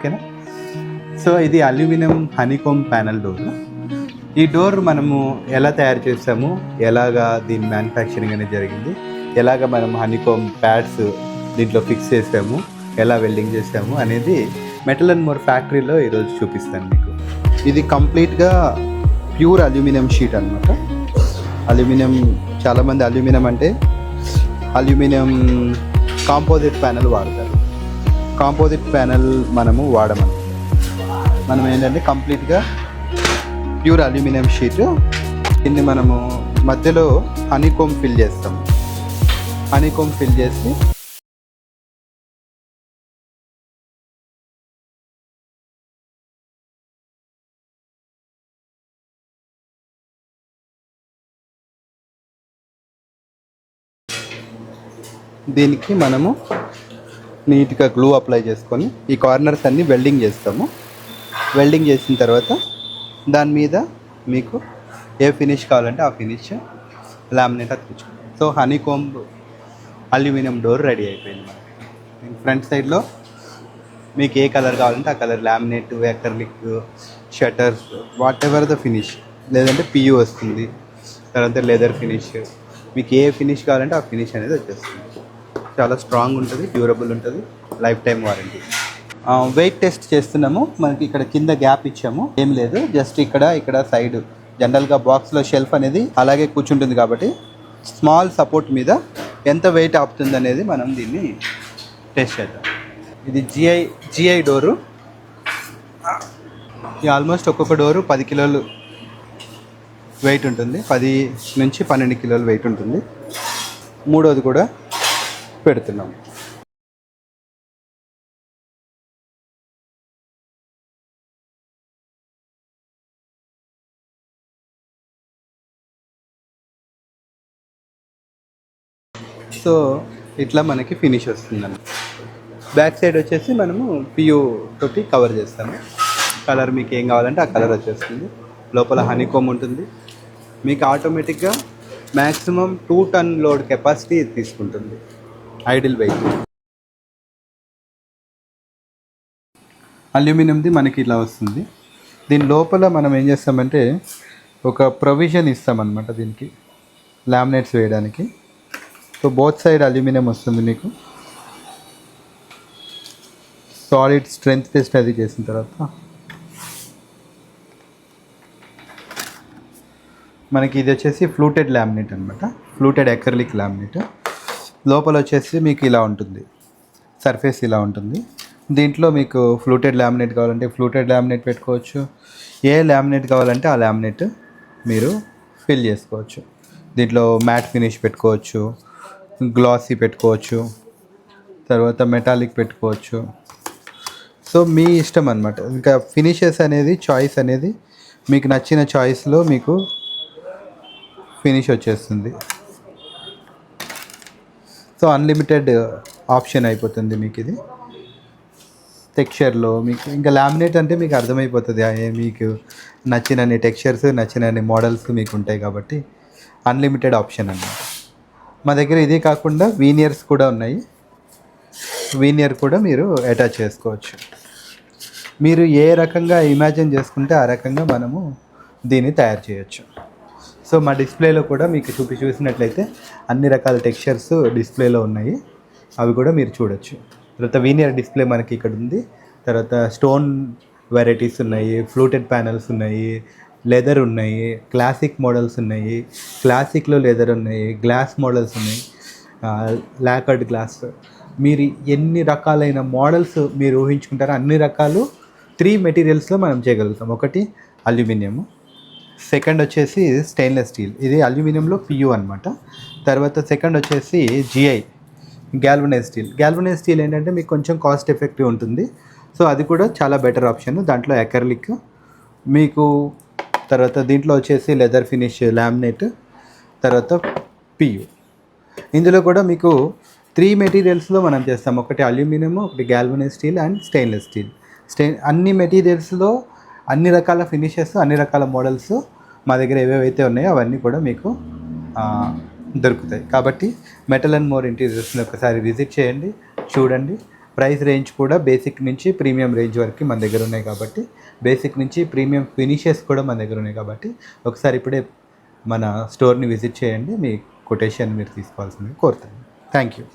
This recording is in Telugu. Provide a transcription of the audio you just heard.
ఓకేనా. సో ఇది అల్యూమినియం హనీకోమ్ ప్యానల్ డోర్. ఈ డోర్ మనము ఎలా తయారు చేస్తాము, ఎలాగా దీని మ్యానుఫ్యాక్చరింగ్ అనేది జరిగింది, ఎలాగ మనం హనీకోమ్ ప్యాడ్స్ దీంట్లో ఫిక్స్ చేసాము, ఎలా వెల్డింగ్ చేసాము అనేది మెటల్ అండ్ మోర్ ఫ్యాక్టరీలో ఈరోజు చూపిస్తాను మీకు. ఇది కంప్లీట్గా ప్యూర్ అల్యూమినియం షీట్ అనమాట. అల్యూమినియం, చాలామంది అల్యూమినియం అంటే అల్యూమినియం కాంపోజిట్ ప్యానెల్ వాడతారు. కాంపోజిట్ ప్యానెల్ మనము వాడమని, మనం ఏంటంటే కంప్లీట్గా ప్యూర్ అల్యూమినియం షీట్. దీన్ని మనము మధ్యలో హనీకోమ్ ఫిల్ చేస్తాము. హనీకోమ్ ఫిల్ చేసి దీనికి మనము నీట్గా గ్లూ అప్లై చేసుకొని ఈ కార్నర్స్ అన్నీ వెల్డింగ్ చేస్తాము. వెల్డింగ్ చేసిన తర్వాత దాని మీద మీకు ఏ ఫినిష్ కావాలంటే ఆ ఫినిష్ లామినేట్ అతికించుకుంటాం. So honeycomb aluminium door ready అయిపోయింది మనకి. ఫ్రంట్ సైడ్లో మీకు ఏ కలర్ కావాలంటే ఆ colour laminate, acrylic, shutters, whatever the finish, లేదంటే పియూ వస్తుంది, తర్వాత లెదర్ ఫినిష్, మీకు ఏ ఫినిష్ కావాలంటే ఆ ఫినిష్ అనేది వచ్చేస్తుంది. చాలా స్ట్రాంగ్ ఉంటుంది, డ్యూరబుల్ ఉంటుంది, lifetime warranty. Weight test చేస్తున్నాము. మనకి ఇక్కడ కింద గ్యాప్ ఇచ్చాము, ఏం లేదు, జస్ట్ ఇక్కడ సైడ్ జనరల్గా బాక్స్లో షెల్ఫ్ అనేది అలాగే కూర్చుంటుంది కాబట్టి స్మాల్ సపోర్ట్ మీద ఎంత వెయిట్ ఆపుతుంది అనేది మనం దీన్ని టెస్ట్ చేద్దాం. ఇది జిఐ డోరు. ఆల్మోస్ట్ ఒక్కొక్క డోరు 10 కిలోలు వెయిట్ ఉంటుంది, 10 నుంచి 12 కిలోలు వెయిట్ ఉంటుంది. మూడోది కూడా పెడుతున్నాము. సో ఇట్లా మనకి ఫినిష్ వస్తుందండి. బ్యాక్ సైడ్ వచ్చేసి మనము పియూ తోటి కవర్ చేస్తాము. కలర్ మీకు ఏం కావాలంటే ఆ కలర్ వచ్చేస్తుంది. లోపల హనీకోమ్ ఉంటుంది. మీకు ఆటోమేటిక్గా మ్యాక్సిమం 2 టన్ లోడ్ కెపాసిటీ తీసుకుంటుంది ఐడిల్ వెయిట్. అల్యూమినియంది మనకి ఇలా వస్తుంది. దీని లోపల మనం ఏం చేస్తామంటే ఒక ప్రొవిజన్ ఇస్తామన్నమాట దీనికి లామినేట్స్ వేయడానికి. సో బోత్ సైడ్ అల్యూమినియం వస్తుంది మీకు. సాలిడ్ స్ట్రెంత్ టెస్ట్ అది చేసిన తర్వాత మనకి ఇది వచ్చేసి ఫ్లూటెడ్ లామినేట్ అనమాట. Fluted acrylic laminate. లోపల వచ్చేసి మీకు ఇలా ఉంటుంది, సర్ఫేస్ ఇలా ఉంటుంది. దీంట్లో మీకు ఫ్లూటెడ్ లామినేట్ కావాలంటే ఫ్లూటెడ్ లామినేట్ పెట్టుకోవచ్చు, ఏ లామినేట్ కావాలంటే ఆ లామినేట్ మీరు ఫిల్ చేసుకోవచ్చు. దీంట్లో మ్యాట్ ఫినిష్ పెట్టుకోవచ్చు, గ్లాసీ పెట్టుకోవచ్చు, తర్వాత మెటాలిక్ పెట్టుకోవచ్చు. సో మీ ఇష్టం అనమాట. ఇంకా ఫినిషెస్ అనేది చాయిస్ అనేది మీకు నచ్చిన చాయిస్లో మీకు ఫినిష్ వచ్చేస్తుంది. సో అన్లిమిటెడ్ ఆప్షన్ అయిపోతుంది మీకు ఇది టెక్స్చర్లో. మీకు ఇంకా లామినేట్ అంటే మీకు అర్థమైపోతుంది, మీకు నచ్చినన్ని టెక్స్చర్స్, నచ్చినన్ని మోడల్స్ మీకు ఉంటాయి కాబట్టి అన్లిమిటెడ్ ఆప్షన్ అన్నమాట. మా దగ్గర ఇదే కాకుండా వీనియర్స్ కూడా ఉన్నాయి. వీనియర్ కూడా మీరు అటాచ్ చేసుకోవచ్చు. మీరు ఏ రకంగా ఇమాజిన్ చేసుకుంటే ఆ రకంగా మనము దీన్ని తయారు చేయొచ్చు. సో మా డిస్ప్లేలో కూడా మీకు చూసినట్లయితే అన్ని రకాల టెక్స్చర్స్ డిస్ప్లేలో ఉన్నాయి, అవి కూడా మీరు చూడొచ్చు. తర్వాత వీనియర్ డిస్ప్లే మనకి ఇక్కడ ఉంది. తర్వాత స్టోన్ వెరైటీస్ ఉన్నాయి, ఫ్లూటెడ్ ప్యానల్స్ ఉన్నాయి, లెదర్ ఉన్నాయి, క్లాసిక్ మోడల్స్ ఉన్నాయి, క్లాసిక్లో లెదర్ ఉన్నాయి, గ్లాస్ మోడల్స్ ఉన్నాయి, లాకర్డ్ గ్లాస్. మీరు ఎన్ని రకాలైన మోడల్స్ మీరు ఊహించుకుంటారో అన్ని రకాలు 3 మెటీరియల్స్లో మనం చేయగలుగుతాం. ఒకటి అల్యూమినియము, సెకండ్ వచ్చేసి స్టెయిన్లెస్ స్టీల్, ఇది అల్యూమినియంలో పియూ అనమాట. తర్వాత సెకండ్ వచ్చేసి GI galvanise steel. Galvanise steel ఏంటంటే మీకు కొంచెం కాస్ట్ ఎఫెక్టివ్ ఉంటుంది. సో అది కూడా చాలా బెటర్ ఆప్షన్. దాంట్లో అక్రిలిక్ మీకు, తర్వాత దీంట్లో వచ్చేసి లెదర్ ఫినిష్ లామినేట్, తర్వాత పియూ. ఇందులో కూడా మీకు 3 మెటీరియల్స్లో మనం చేస్తాం. ఒకటి అల్యూమినియం, ఒకటి galvanise steel and stainless steel. అన్ని మెటీరియల్స్లో అన్ని రకాల ఫినిషెస్, అన్ని రకాల మోడల్స్ మా దగ్గర ఏవేవైతే ఉన్నాయో అవన్నీ కూడా మీకు దొరుకుతాయి. కాబట్టి మెటల్ అండ్ మోర్ ఇంటీరియర్స్ని ఒకసారి విజిట్ చేయండి, చూడండి. ప్రైస్ రేంజ్ కూడా బేసిక్ నుంచి ప్రీమియం రేంజ్ వరకు మన దగ్గర ఉన్నాయి కాబట్టి, బేసిక్ నుంచి ప్రీమియం ఫినిషెస్ కూడా మన దగ్గర ఉన్నాయి కాబట్టి ఒకసారి ఇప్పుడే మన స్టోర్ని విజిట్ చేయండి. మీ కొటేషన్ మీరు తీసుకోవాల్సిందిగా కోరుతాను. Thank you.